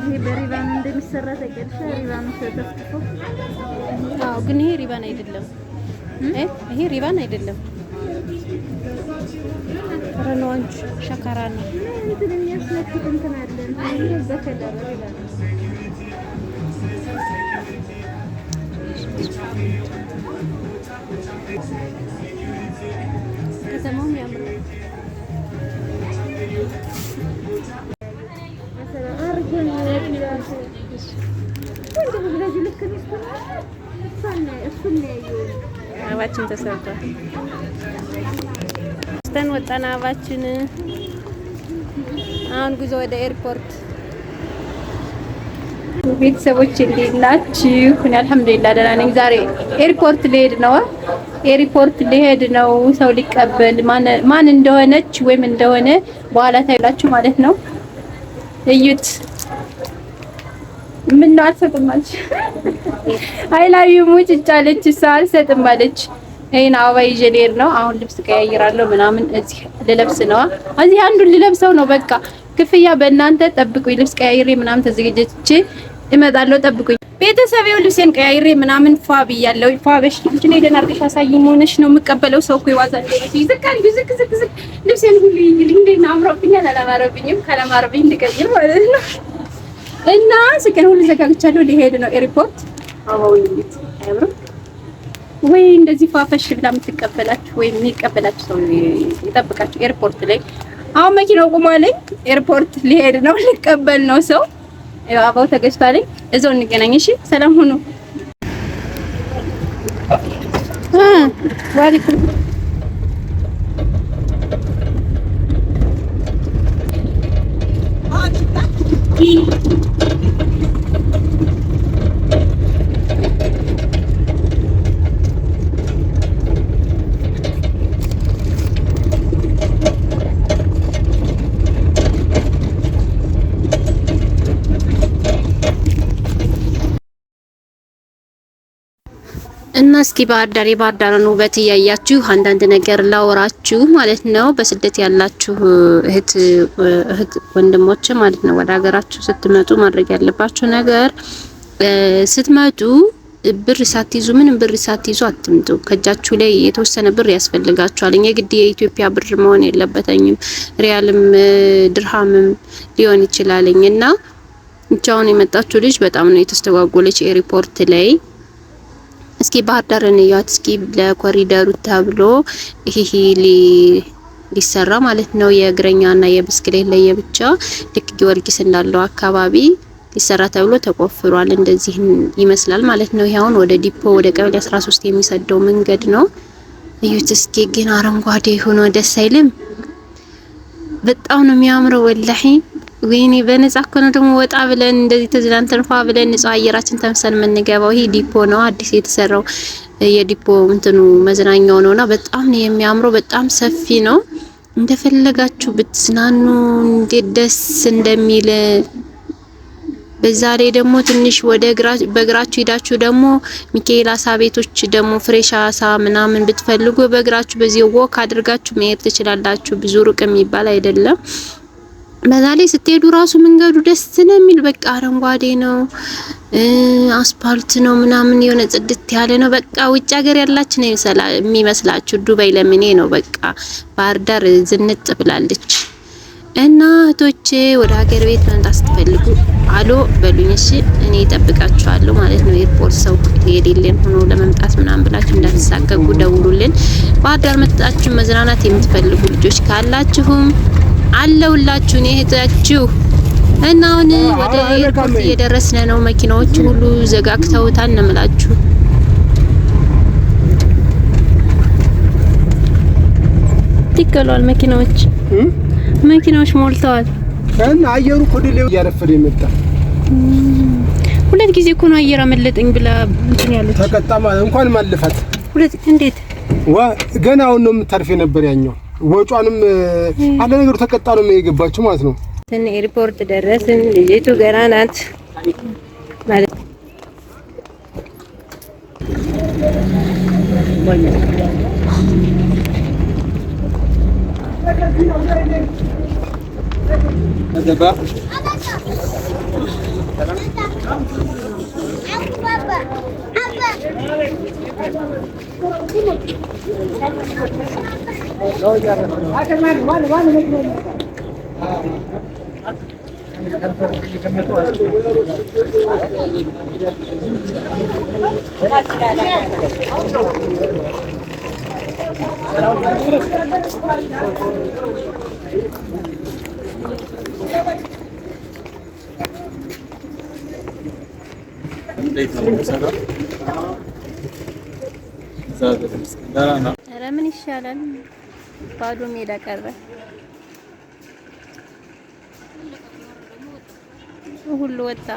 ይሄ በሪባን እንደሚሰራ ተቀርሻ ሪባን ተጠፍጥፎ አዎ ግን ይሄ ሪባን አይደለም ይሄ ሪባን አይደለም ረኖንች ሸካራ ነው እንትን የሚያስለክት እንትን አለ ይሄ በከለር ሪባን ከተማው ያምራል አባችን ተሰርቷል ስተን ወጣና አባችን አሁን ጉዞ ወደ ኤርፖርት ቤተሰቦች እንዴት ናችሁ? እኔ አልሐምዱሊላህ ደህና ነኝ። ዛሬ ኤርፖርት ልሄድ ነው ሰው ሊቀበል ማን እንደሆነች ወይም እንደሆነ በኋላ ታይላችሁ ማለት ነው። እዩት ምን ነው አልሰጥም አለች አይላዩ ሙጭ አለች እሷ አልሰጥም አለች። ይሄን አበባ ይዤ ልሄድ ነው። አሁን ልብስ ቀያይራለሁ ምናምን እዚህ ልለብስ ነው። እዚህ አንዱን ልለብሰው ነው በቃ ክፍያ በእናንተ ጠብቁኝ። ልብስ ቀያይሬ ምናምን ተዘጋጅቼ እመጣለሁ ጠብቁኝ። ቤተሰቤው ልብሴን ቀያይሬ ምናምን ፏ ብያለሁ። ፏ በሽ እንጂ ነው ደናርገሽ አሳይኝ ሆነሽ ነው የምቀበለው ሰው እኮ ይዋዛል ነው ይዝቃል ዝቅ ልብሴን ሁሉ ይልኝ እንዴት አምሮብኛል አላማረብኝም ካላማረብኝ ልቀይር ማለት ነው። እና ስከን ሁሉ ዘጋግቻለሁ ሊሄድ ነው ኤርፖርት። አባው እንዴት አያምርም ወይ? እንደዚህ ፏፈሽ ብላ የምትቀበላችሁ ወይ የሚቀበላችሁ ሰው ይጠብቃችሁ ኤርፖርት ላይ። አሁን መኪናው ቆሟልኝ ኤርፖርት ሊሄድ ነው ሊቀበል ነው ሰው። አባው ተገዝቷልኝ እዛው እንገናኝ እሺ። ሰላም ሁኑ። ዋሊኩም እና እስኪ ባህር ዳርን ውበት እያያችሁ አንዳንድ ነገር ላወራችሁ ማለት ነው። በስደት ያላችሁ እህት ወንድሞች ማለት ነው ወደ ሀገራችሁ ስትመጡ ማድረግ ያለባችሁ ነገር ስትመጡ ብር ሳትይዙ ምንም ብር ሳትይዙ አትምጡ። ከጃችሁ ላይ የተወሰነ ብር ያስፈልጋችኋል። የግድ የኢትዮጵያ ብር መሆን የለበትኝም ሪያልም ድርሃምም ሊሆን ይችላልኝና እቻውን የመጣችሁ ልጅ በጣም ነው የተስተጓጎለች ኤርፖርት ላይ። እስኪ ባህር ዳርን ያት እስኪ ለኮሪደሩ ተብሎ ይሄ ሊሰራ ማለት ነው የእግረኛና የብስክሌት ላይ የብቻ ልክ ጊዮርጊስ እንዳለው አካባቢ ሊሰራ ተብሎ ተቆፍሯል። እንደዚህ ይመስላል ማለት ነው። ይሄውን ወደ ዲፖ ወደ ቀበሌ 13 የሚሰደው መንገድ ነው። እዩት እስኪ ግን አረንጓዴ ሆኖ ደስ አይልም? በጣም ነው የሚያምረው ወላሂ። ወይኔ በነፃ እኮ ነው ደግሞ ወጣ ብለን እንደዚህ ተዝናንተን ፏ ብለን ንጹህ አየራችን ተምሰን የምንገባው። ይሄ ዲፖ ነው አዲስ የተሰራው የዲፖ እንትኑ መዝናኛው ነውና በጣም ነው የሚያምረው። በጣም ሰፊ ነው። እንደፈለጋችሁ ብትዝናኑ እንዴት ደስ እንደሚል። በዛ ላይ ደግሞ ትንሽ ወደ በእግራችሁ ሄዳችሁ ደግሞ ሚካኤል አሳ ቤቶች ደግሞ ፍሬሽ አሳ ምናምን ብትፈልጉ በእግራችሁ በዚህ ወክ አድርጋችሁ መሄድ ትችላላችሁ። ብዙ ሩቅ የሚባል አይደለም። በዛ ላይ ስትሄዱ ራሱ መንገዱ ደስ ነው የሚል በቃ አረንጓዴ ነው አስፓልት ነው ምናምን የሆነ ጽድት ያለ ነው። በቃ ውጭ ሀገር ያላችሁ ነው የሚመስላችሁ። ዱባይ ለምኔ ነው በቃ ባህር ዳር ዝንጥ ብላለች። እና እህቶቼ ወደ ሀገር ቤት መምጣት ስትፈልጉ አሎ በሉኝ እሺ፣ እኔ እጠብቃችኋለሁ ማለት ነው። ኤርፖርት ሰው የሌለን ሆኖ ለመምጣት ምናምን ብላችሁ እንዳትሳቀቁ ደውሉልን። ባህር ዳር መጣችሁ መዝናናት የምትፈልጉ ልጆች ካላችሁም አለውላችሁ ነው እህታችሁ። እና አሁን ወደ ኤርፖርት እየደረስን ነው። መኪናዎቹ ሁሉ ዘጋግተውታል ነው የምላችሁ። ትከሏል መኪናዎች ሞልተዋል። እና አየሩ ኮድሌው እያረፈደ ይመጣ። ሁለት ጊዜ እኮ ነው አየር አመለጠኝ ብላ እንትን ያለች ተቀጣማ እንኳን ማልፋት ሁለት እንዴት ገና አሁን ነው የምታርፍ የነበር ያኛው ወጯንም አለ ነገሩ ተቀጣ ነው የገባችው ማለት ነው። ትን ኤርፖርት ደረስን። ልጅቱ ገና ናት ማለት ኧረ ምን ይሻላል? ባዶ ሜዳ ቀረ። ሁሉ ወጣ።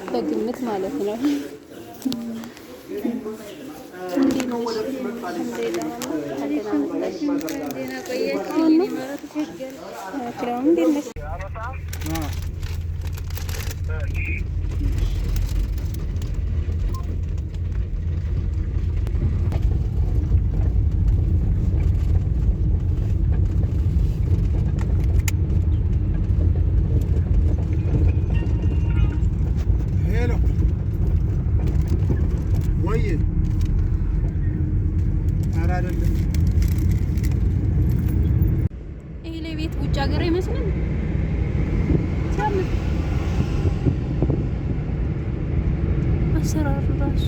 በግምት ማለት ነው። ይሄ ለቤት ውጭ ሀገር አይመስልም። አሰራሩ ራሱ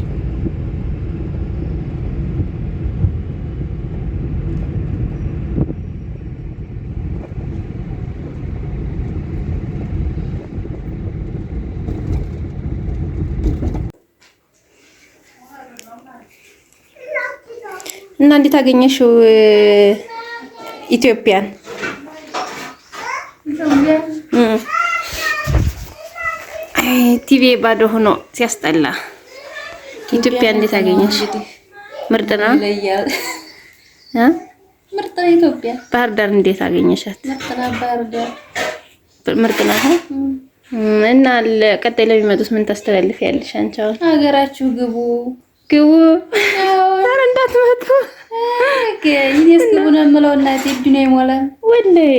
እና እንዴት አገኘሽው ኢትዮጵያን? ቲቪ ባዶ ሆኖ ሲያስጠላ። ኢትዮጵያ እንዴት አገኘሽ? ምርጥ ነው። ምርጥ ነው ኢትዮጵያ። ባህር ዳር እንዴት አገኘሻት? ምርጥ ነው። እና ለቀጣይ ለሚመጡት ምን ታስተላልፊያለሽ አንቺ? አሁን ሀገራችሁ ግቡ ግቡ። ኧረ እንዳትመጡ ይሄስ ግቡ ነው የምለው። እናቴ እጁ ነው የሞላው። ወላሂ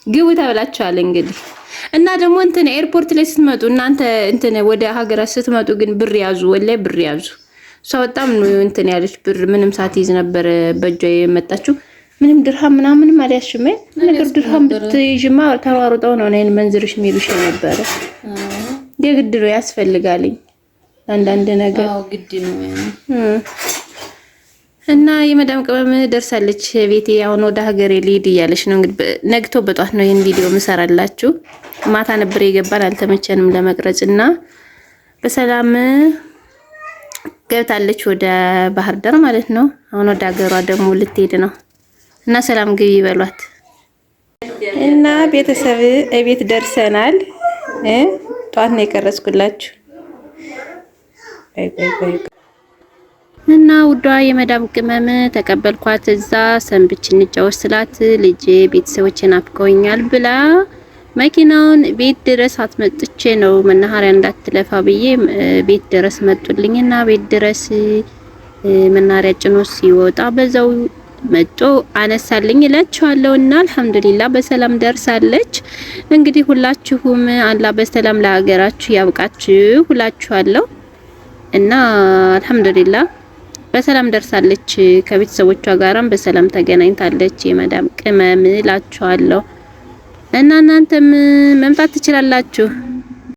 ግቡ ተብላችኋል እንግዲህ። እና ደግሞ እንትን ኤርፖርት ላይ ስትመጡ እናንተ እንትን ወደ ሀገራት ስትመጡ ግን ብር ያዙ፣ ወላሂ ብር ያዙ። እሷ በጣም ነው እንትን ያለች ብር ምንም ሳትይዝ ነበር በእጇ የመጣችው። ምንም ድርሃም ምናምን አልያዝሽም። ነገር ድርሃም ብትይዥማ ተሯሩጠው ነው እኔን መንዝርሽ የሚሉሽ ነበር። የግድ ነው ያስፈልጋልኝ አንዳንድ ነገር። አዎ ግድ ነው። እና የመዳም ቅመም ደርሳለች ቤቴ። አሁን ወደ ሀገሬ ልሂድ እያለች ነው እንግዲህ። ነግቶ በጧት ነው ይሄን ቪዲዮ ምሰራላችሁ። ማታ ነበር የገባን አልተመቸንም ለመቅረጽ እና በሰላም ገብታለች ወደ ባህር ዳር ማለት ነው። አሁን ወደ ሀገሯ ደግሞ ልትሄድ ነው እና ሰላም ግቢ ይበሏት። እና ቤተሰብ እቤት ደርሰናል። ጧት ነው የቀረጽኩላችሁ እና ውዷ የመዳም ቅመም ተቀበልኳት። እዛ ሰንብች እንጫወት ስላት ልጄ ቤተሰቦቼን ናፍቀውኛል ብላ መኪናውን ቤት ድረስ አትመጥቼ ነው መናኸሪያ እንዳትለፋ ብዬ ቤት ድረስ መጡልኝና ቤት ድረስ መናኸሪያ ጭኖ ሲወጣ በዛው መጦ አነሳልኝ እላችኋለሁና አልሐምዱሊላህ በሰላም ደርሳለች። እንግዲህ ሁላችሁም አላህ በሰላም ለሀገራችሁ ያብቃችሁ ሁላችኋለሁ እና አልሐምዱሊላህ በሰላም ደርሳለች። ከቤተሰቦቿ ጋራም በሰላም ተገናኝታለች። የመዳም ቅመም እላችኋለሁ እና እናንተም መምጣት ትችላላችሁ።